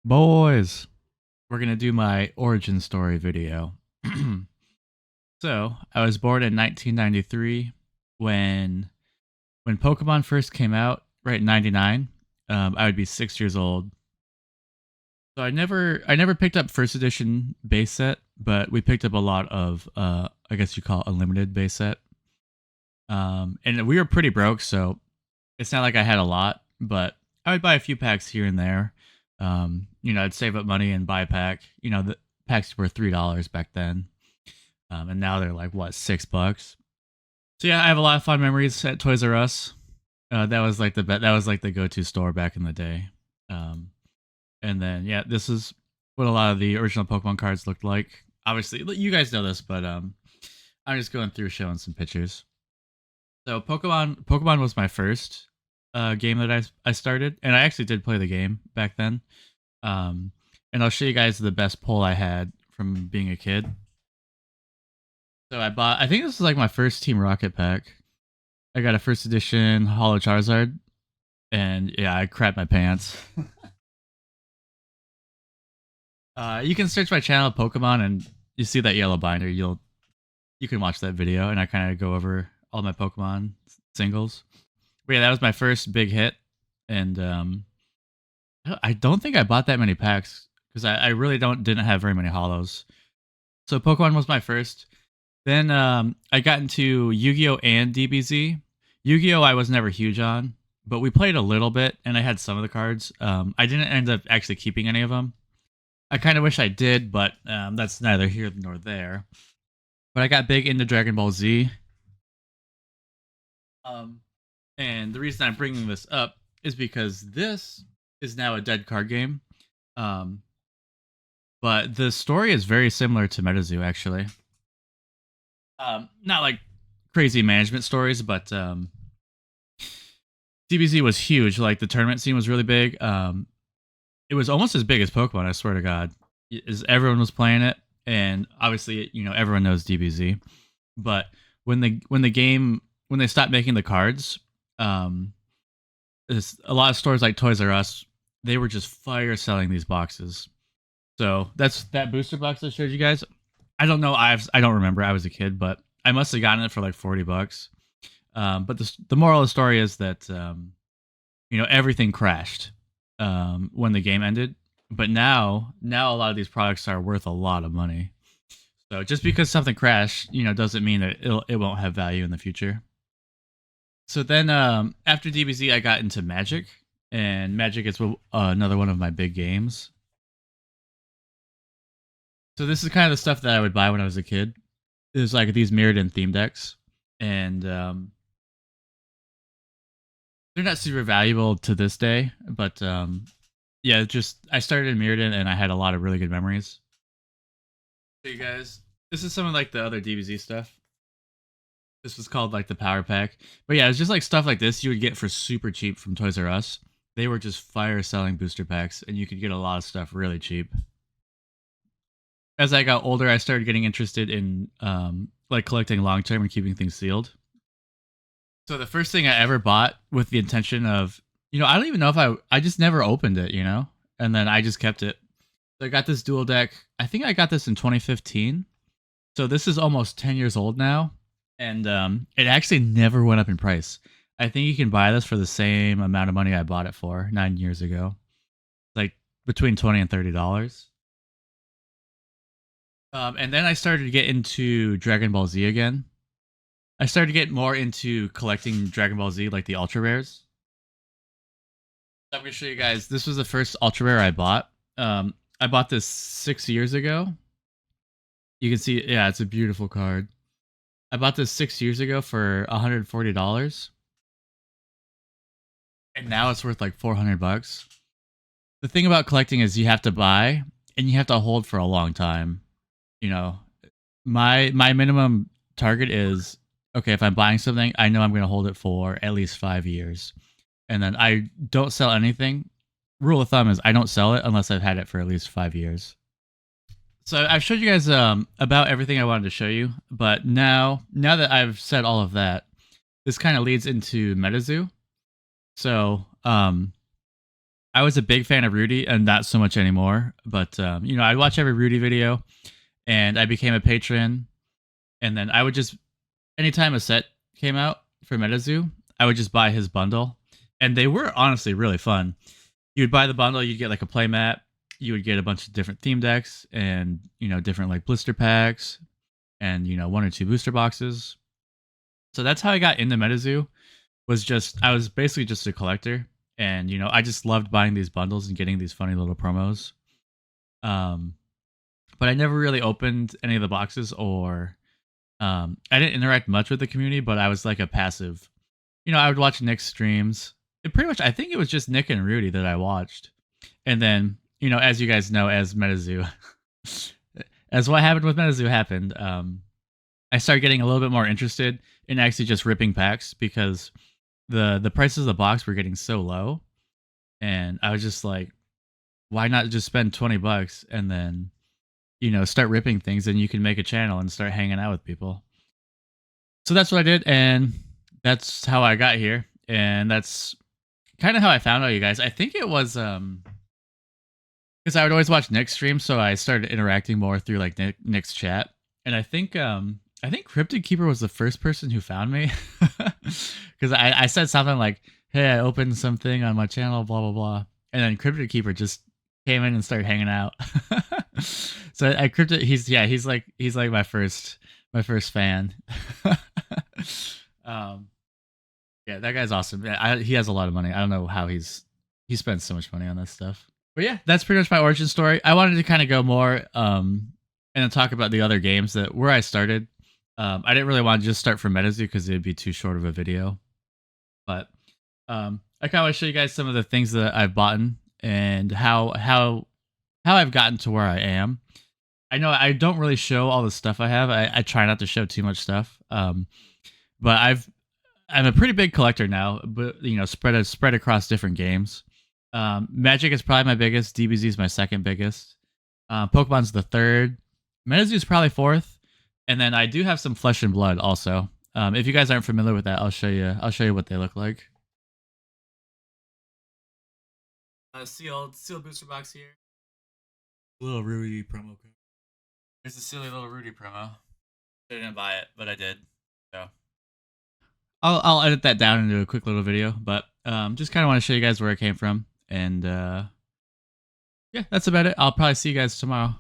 Boys, we're gonna do my origin story video. So, I was born in 1993 when Pokemon first came out, right? 99. I would be 6 years old. So I never picked up first edition base set, but we picked up a lot of I guess you call it unlimited base set. And we were pretty broke, so it's not like I had a lot, but I would buy a few packs here and there. I'd save up money and buy a pack. The packs were $3 back then, and now they're like what, $6. So yeah, I have a lot of fun memories at Toys R Us. That was like that was like the go-to store back in the day. Um, and then yeah, this is what a lot of the original Pokemon cards looked like. Obviously, you guys know this, but I'm just going through showing some pictures. So Pokemon was my first game that I started, and I actually did play the game back then. Um, and I'll show you guys the best pull I had from being a kid. So I think this was like my first Team Rocket pack. I got a first edition Holo Charizard, and yeah, I crapped my pants. You can search my channel Pokemon, and you see that yellow binder. You can watch that video, and I kind of go over all my Pokemon singles. But yeah, that was my first big hit, and I don't think I bought that many packs because I really didn't have very many holos. So Pokemon was my first. Then I got into Yu-Gi-Oh and DBZ. Yu-Gi-Oh I was never huge on, but we played a little bit, and I had some of the cards. I didn't end up actually keeping any of them. I kind of wish I did, but that's neither here nor there. But I got big into Dragon Ball Z. And the reason I'm bringing this up is because this is now a dead card game. Um, but the story is very similar to MetaZoo, actually. Not like crazy management stories, but DBZ was huge. Like the tournament scene was really big. It was almost as big as Pokemon. I swear to God, everyone was playing it, and obviously, everyone knows DBZ. But when they stopped making the cards, a lot of stores like Toys R Us, they were just fire selling these boxes. So that's that booster box I showed you guys. I don't know. I don't remember. I was a kid, but I must have gotten it for like $40. But the moral of the story is that everything crashed when the game ended. But now a lot of these products are worth a lot of money. So just because something crashed, doesn't mean that it won't have value in the future. So then after DBZ, I got into Magic, and Magic is another one of my big games. So this is kind of the stuff that I would buy when I was a kid. It was like these Mirrodin theme decks, and they're not super valuable to this day. But yeah, I started in Mirrodin, and I had a lot of really good memories. So you guys, this is some of like the other DBZ stuff. This was called like the Power Pack, but yeah, it's just like stuff like this you would get for super cheap from Toys R Us. They were just fire selling booster packs, and you could get a lot of stuff really cheap. As I got older, I started getting interested in like collecting long term and keeping things sealed. So the first thing I ever bought with the intention of, I don't even know if I just never opened it, and then I just kept it. So I got this dual deck. I think I got this in 2015. So this is almost 10 years old now, and it actually never went up in price. I think you can buy this for the same amount of money I bought it for 9 years ago, like between $20 and $30. And then I started to get into Dragon Ball Z again. I started to get more into collecting Dragon Ball Z, like the ultra rares. I'm gonna show you guys. This was the first ultra rare I bought. I bought this 6 years ago. You can see, yeah, it's a beautiful card. I bought this 6 years ago for $140, and now it's worth like $400. The thing about collecting is you have to buy and you have to hold for a long time. My minimum target is, okay, if I'm buying something, I know I'm going to hold it for at least 5 years. And then I don't sell anything. Rule of thumb is I don't sell it unless I've had it for at least 5 years. So I've showed you guys about everything I wanted to show you, but now that I've said all of that, this kind of leads into MetaZoo. So I was a big fan of Rudy, and not so much anymore. But I'd watch every Rudy video, and I became a patron. And then I would just, anytime a set came out for MetaZoo, I would just buy his bundle, and they were honestly really fun. You would buy the bundle, you'd get like a playmat, you would get a bunch of different theme decks, and different like blister packs, and one or two booster boxes. So that's how I got into MetaZoo. Was just I was basically just a collector, and I just loved buying these bundles and getting these funny little promos. Um, but I never really opened any of the boxes, or I didn't interact much with the community. But I was like a passive. I would watch Nick's streams. It pretty much, I think it was just Nick and Rudy that I watched, and then as you guys know, as MetaZoo, as what happened with MetaZoo happened, I started getting a little bit more interested in actually just ripping packs, because the prices of the box were getting so low, and I was just like, why not just spend $20 and then start ripping things, and you can make a channel and start hanging out with people. So that's what I did, and that's how I got here, and that's kind of how I found out you guys. I think it was because I would always watch Nick's stream, so I started interacting more through like Nick's chat, and I think Cryptid Keeper was the first person who found me, because I said something like, "Hey, I opened something on my channel, blah blah blah," and then Cryptid Keeper just came in and started hanging out. So I Cryptid, he's like my first fan. Yeah, that guy's awesome. Yeah, he has a lot of money. I don't know how he spends so much money on that stuff. But yeah, that's pretty much my origin story. I wanted to kind of go more and then talk about the other games that where I started. I didn't really want to just start from MetaZoo because it'd be too short of a video. But I kind of want to show you guys some of the things that I've bought and how I've gotten to where I am. I know I don't really show all the stuff I have. I try not to show too much stuff. But I'm a pretty big collector now, but spread across different games. Magic is probably my biggest. DBZ is my second biggest. Pokemon's the third. MetaZoo is probably fourth, and then I do have some Flesh and Blood also. If you guys aren't familiar with that, I'll show you what they look like. Sealed booster box here. Little Rudy promo code. There's a silly little Rudy promo. I didn't buy it, but I did. So I'll edit that down into a quick little video, but just kind of want to show you guys where it came from, and yeah, that's about it. I'll probably see you guys tomorrow.